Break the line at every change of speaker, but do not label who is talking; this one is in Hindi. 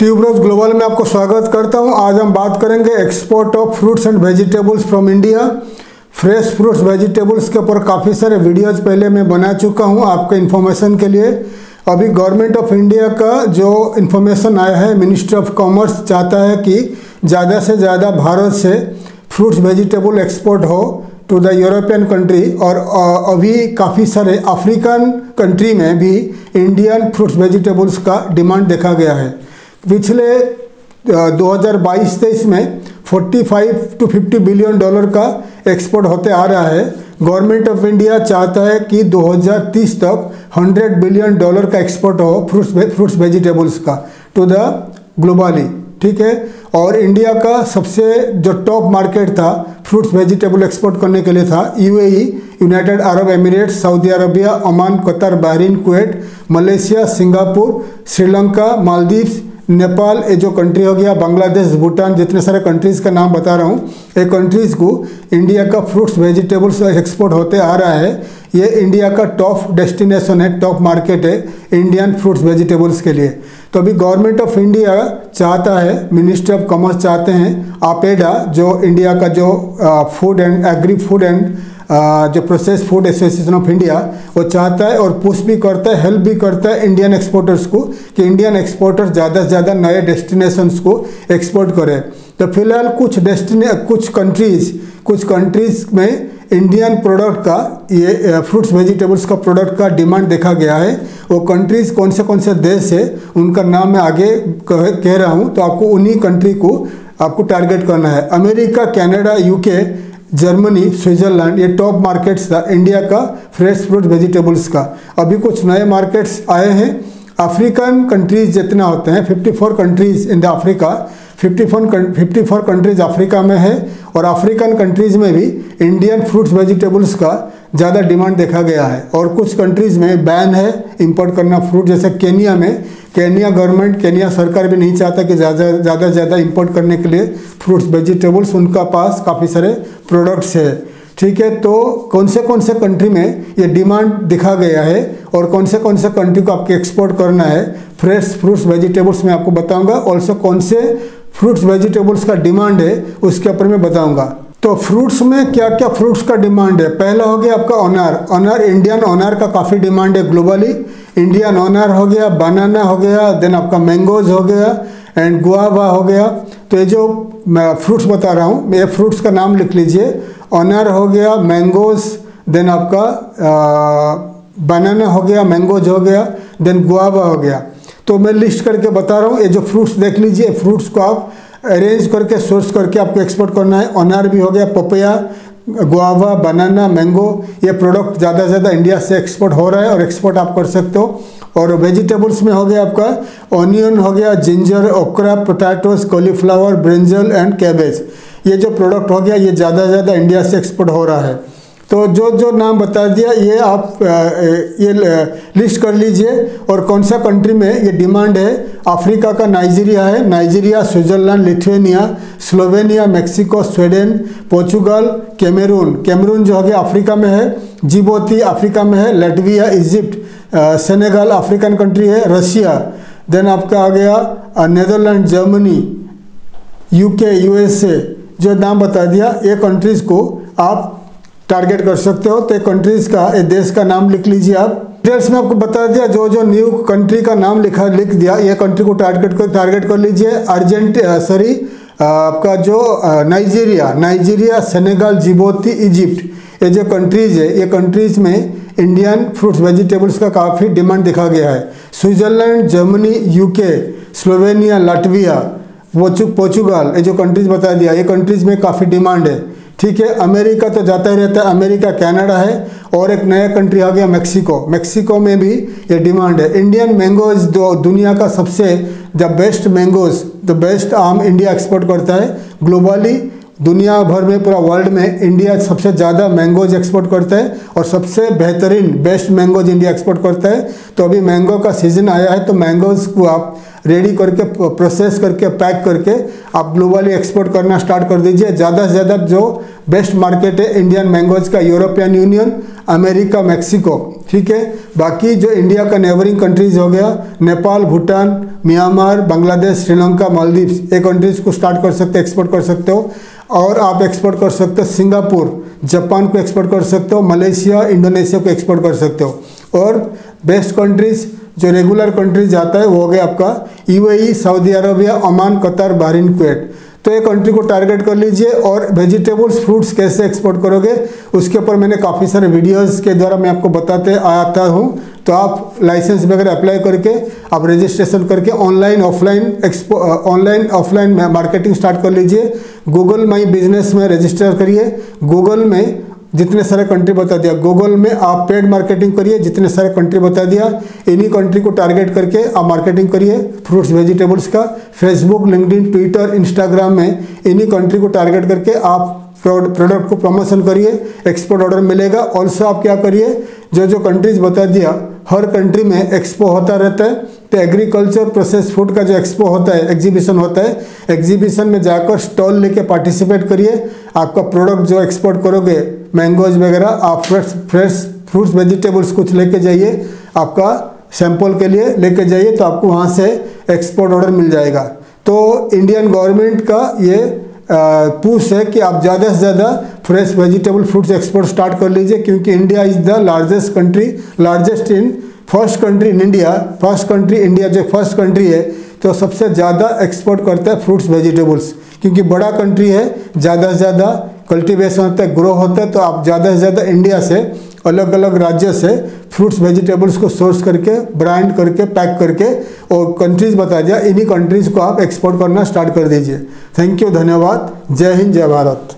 ट्यूबरोज ग्लोबल में आपको स्वागत करता हूं। आज हम बात करेंगे export of fruits and vegetables from India. Fresh fruits vegetables के ऊपर काफ़ी सारे वीडियोज पहले मैं बना चुका हूं आपके इन्फॉर्मेशन के लिए। अभी गवर्नमेंट ऑफ इंडिया का जो इन्फॉर्मेशन आया है, मिनिस्ट्री ऑफ कॉमर्स चाहता है कि ज़्यादा से ज़्यादा भारत से फ्रूट्स वेजिटेबल एक्सपोर्ट हो टू द यूरोपियन कंट्री। और अभी काफ़ी सारे अफ्रीकन कंट्री में भी इंडियन फ्रूट्स वेजिटेबल्स का डिमांड देखा गया है। पिछले 2022-23 में 45 to 50 बिलियन डॉलर का एक्सपोर्ट होते आ रहा है। गवर्नमेंट ऑफ इंडिया चाहता है कि 2030 तक 100 बिलियन डॉलर का एक्सपोर्ट हो फ्रूट्स वेजिटेबल्स का टू द ग्लोबली, ठीक है। और इंडिया का सबसे जो टॉप मार्केट था फ्रूट्स वेजिटेबल एक्सपोर्ट करने के लिए था UAE, United Arab Emirates, Saudi Arabia, Oman, Qatar, Bahrain, Kuwait, Malaysia, Singapore, Sri Lanka, Maldives, Nepal, ये जो कंट्री हो गया, बांग्लादेश, भूटान, जितने सारे कंट्रीज़ का नाम बता रहा हूँ, ये कंट्रीज़ को इंडिया का फ्रूट्स वेजिटेबल्स एक्सपोर्ट होते आ रहा है। ये इंडिया का टॉप डेस्टिनेशन है, टॉप मार्केट है इंडियन फ्रूट्स वेजिटेबल्स के लिए। तो अभी गवर्नमेंट ऑफ इंडिया चाहता है, मिनिस्ट्री ऑफ कॉमर्स चाहते हैं, आपेडा जो इंडिया का जो food and agri food and जो process food association of India, वो चाहता है और पुश भी करता है, हेल्प भी करता है इंडियन एक्सपोर्टर्स को कि इंडियन एक्सपोर्टर्स ज़्यादा से ज़्यादा नए डेस्टिनेशंस को एक्सपोर्ट करें। तो फिलहाल कुछ कंट्रीज़ में इंडियन प्रोडक्ट का, ये फ्रूट्स वेजिटेबल्स का प्रोडक्ट का डिमांड देखा गया है। वो कंट्रीज़ कौन से देश है उनका नाम मैं आगे कह रहा हूँ, तो आपको उन्हीं कंट्री को आपको टारगेट करना है। America, Canada, UK, Germany, Switzerland, ये टॉप मार्केट्स था इंडिया का फ्रेश फ्रूट वेजिटेबल्स का। अभी कुछ नए मार्केट्स आए हैं। अफ्रीकन कंट्रीज़ जितना होते हैं 54 countries in the Africa, 54 countries Africa में है। और अफ्रीकन कंट्रीज़ में भी इंडियन फ्रूट्स वेजिटेबल्स का ज़्यादा डिमांड देखा गया है। और कुछ कंट्रीज़ में बैन है इंपोर्ट करना फ्रूट, जैसे केनिया में। केनिया सरकार भी नहीं चाहता कि ज़्यादा इंपोर्ट करने के लिए फ्रूट्स वेजिटेबल्स, उनका पास काफ़ी सारे प्रोडक्ट्स है, ठीक है। तो कौन से कंट्री में ये डिमांड दिखा गया है और कौन से कंट्री को आपको एक्सपोर्ट करना है फ्रेश फ्रूट्स वेजिटेबल्स में आपको बताऊंगा। ऑल्सो कौन से फ्रूट्स वेजिटेबल्स का डिमांड है उसके ऊपर मैं बताऊंगा। तो फ्रूट्स में क्या क्या फ्रूट्स का डिमांड है। पहला हो गया आपका ऑनर, इंडियन ऑनर का काफ़ी डिमांड है ग्लोबली। इंडियन ऑनर हो गया, बनाना हो गया, देन आपका मैंगोज हो गया एंड गुआवा हो गया। तो ये जो मैं फ्रूट्स बता रहा हूँ, ये फ्रूट्स का नाम लिख लीजिए। ऑनर हो गया, मैंगोज, देन आपका बनाना हो गया, मैंगोज हो गया, देन गुआवा हो गया। तो मैं लिस्ट करके बता रहा हूँ। ये जो फ्रूट्स देख लीजिए, फ्रूट्स को आप अरेंज करके सोर्स करके आपको एक्सपोर्ट करना है। ऑनर भी हो गया, पपैया, गुआवा, बनाना, मैंगो, ये प्रोडक्ट ज़्यादा से ज़्यादा इंडिया से एक्सपोर्ट हो रहा है और एक्सपोर्ट आप कर सकते हो। और वेजिटेबल्स में हो गया आपका ऑनियन हो गया, जिंजर, ओकरा, potatoes, cauliflower, brinjal and cabbage. ये जो प्रोडक्ट हो गया ये ज़्यादा से ज़्यादा इंडिया से एक्सपोर्ट हो रहा है। तो जो नाम बता दिया ये आप ये लिस्ट कर लीजिए। और कौन सा कंट्री में ये डिमांड है। अफ्रीका का नाइजीरिया है, Nigeria, Switzerland, Lithuania, Slovenia, Mexico, Sweden, Portugal, Cameroon जो हो गया अफ्रीका में है, जिबूती अफ्रीका में है, Latvia, Egypt, Senegal African country है, रशिया, देन आपका आ गया नेदरलैंड, जर्मनी, यूके, यूएसए, जो नाम बता दिया ये कंट्रीज़ को आप टारगेट कर सकते हो। तो ये कंट्रीज़ का, ये देश का नाम लिख लीजिए आप। डिटेल्स में आपको बता दिया, जो न्यू कंट्री का नाम लिख दिया, ये कंट्री को टारगेट कर लीजिए। आपका जो नाइजीरिया, सेनेगल, जिबूती, इजिप्ट, ये जो कंट्रीज़ है, ये कंट्रीज़ में इंडियन फ्रूट्स वेजिटेबल्स का काफ़ी डिमांड देखा गया है। Switzerland, Germany, UK, Slovenia, Latvia, Portugal, ये जो कंट्रीज़ बता दिया, ये कंट्रीज़ में काफ़ी डिमांड है, ठीक है। अमेरिका तो जाता ही रहता है, अमेरिका, कनाडा है। और एक नया कंट्री आ गया मैक्सिको में भी ये डिमांड है। इंडियन मैंगोज दुनिया का सबसे द बेस्ट आम इंडिया एक्सपोर्ट करता है ग्लोबली। दुनिया भर में, पूरा वर्ल्ड में इंडिया सबसे ज़्यादा मैंगोज एक्सपोर्ट करता है और सबसे बेस्ट मैंगोज इंडिया एक्सपोर्ट करता है। तो अभी मैंगो का सीज़न आया है, तो मैंगोज को आप रेडी करके प्रोसेस करके पैक करके आप ग्लोबली एक्सपोर्ट करना स्टार्ट कर दीजिए। ज़्यादा से ज़्यादा जो बेस्ट मार्केट है इंडियन मैंगोज का यूरोपियन यूनियन, अमेरिका, मैक्सिको, ठीक है। बाकी जो इंडिया का नेबरिंग कंट्रीज़ हो गया नेपाल, भूटान, म्यांमार, बांग्लादेश, श्रीलंका, मालदीव्स, ये कंट्रीज़ को स्टार्ट कर सकते, एक्सपोर्ट कर सकते हो। और आप एक्सपोर्ट कर सकते हो सिंगापुर, जापान को एक्सपोर्ट कर सकते हो, मलेशिया, इंडोनेशिया को एक्सपोर्ट कर सकते हो। और बेस्ट कंट्रीज़ जो रेगुलर कंट्रीज आता है वो हो गया आपका UAE, Saudi Arabia, Oman, Qatar, Bahrain, Kuwait. तो ये कंट्री को टारगेट कर लीजिए। और वेजिटेबल्स, फ्रूट्स कैसे एक्सपोर्ट करोगे उसके ऊपर मैंने काफ़ी सारे वीडियोस के द्वारा मैं आपको बताते आता हूँ। तो आप लाइसेंस वगैरह अप्लाई करके आप रजिस्ट्रेशन करके ऑनलाइन ऑफलाइन मार्केटिंग स्टार्ट कर लीजिए। गूगल माई बिजनेस में रजिस्टर करिए। गूगल में जितने सारे कंट्री बता दिया, गूगल में आप पेड मार्केटिंग करिए, जितने सारे कंट्री बता दिया इन्हीं कंट्री को टारगेट करके आप मार्केटिंग करिए फ्रूट्स वेजिटेबल्स का। फेसबुक, लिंक्डइन, ट्विटर, इंस्टाग्राम में इन्हीं कंट्री को टारगेट करके आप प्रोडक्ट को प्रमोशन करिए, एक्सपोर्ट ऑर्डर मिलेगा। ऑल्सो आप क्या करिए, जो जो कंट्रीज बता दिया हर कंट्री में एक्सपो होता रहता है। तो एग्रीकल्चर प्रोसेस फूड का जो एक्सपो होता है, एग्जीबिशन होता है, एग्जीबिशन में जाकर स्टॉल लेके पार्टिसिपेट करिए। आपका प्रोडक्ट जो एक्सपोर्ट करोगे मैंगोज वगैरह, आप फ्रेश फ्रूट्स वेजिटेबल्स कुछ लेके जाइए, आपका सैंपल के लिए लेके जाइए, तो आपको वहाँ से एक्सपोर्ट ऑर्डर मिल जाएगा। तो इंडियन गवर्नमेंट का ये पुश है कि आप ज़्यादा से ज़्यादा fresh vegetable fruits export start कर लीजिए, क्योंकि India is the largest in first country in India. India जो फर्स्ट कंट्री है तो सबसे ज़्यादा एक्सपोर्ट करता है फ्रूट्स वेजिटेबल्स, क्योंकि बड़ा कंट्री है, ज़्यादा से ज़्यादा कल्टीवेशन होता है, ग्रो होता है। तो आप ज़्यादा से ज़्यादा इंडिया से, अलग अलग राज्य से फ्रूट्स वेजिटेबल्स को सोर्स करके, ब्रांड करके, पैक करके और कंट्रीज़ बता दिया, इन्हीं कंट्रीज़ को आप एक्सपोर्ट करना स्टार्ट कर दीजिए। थैंक यू, धन्यवाद। जय हिंद, जय भारत।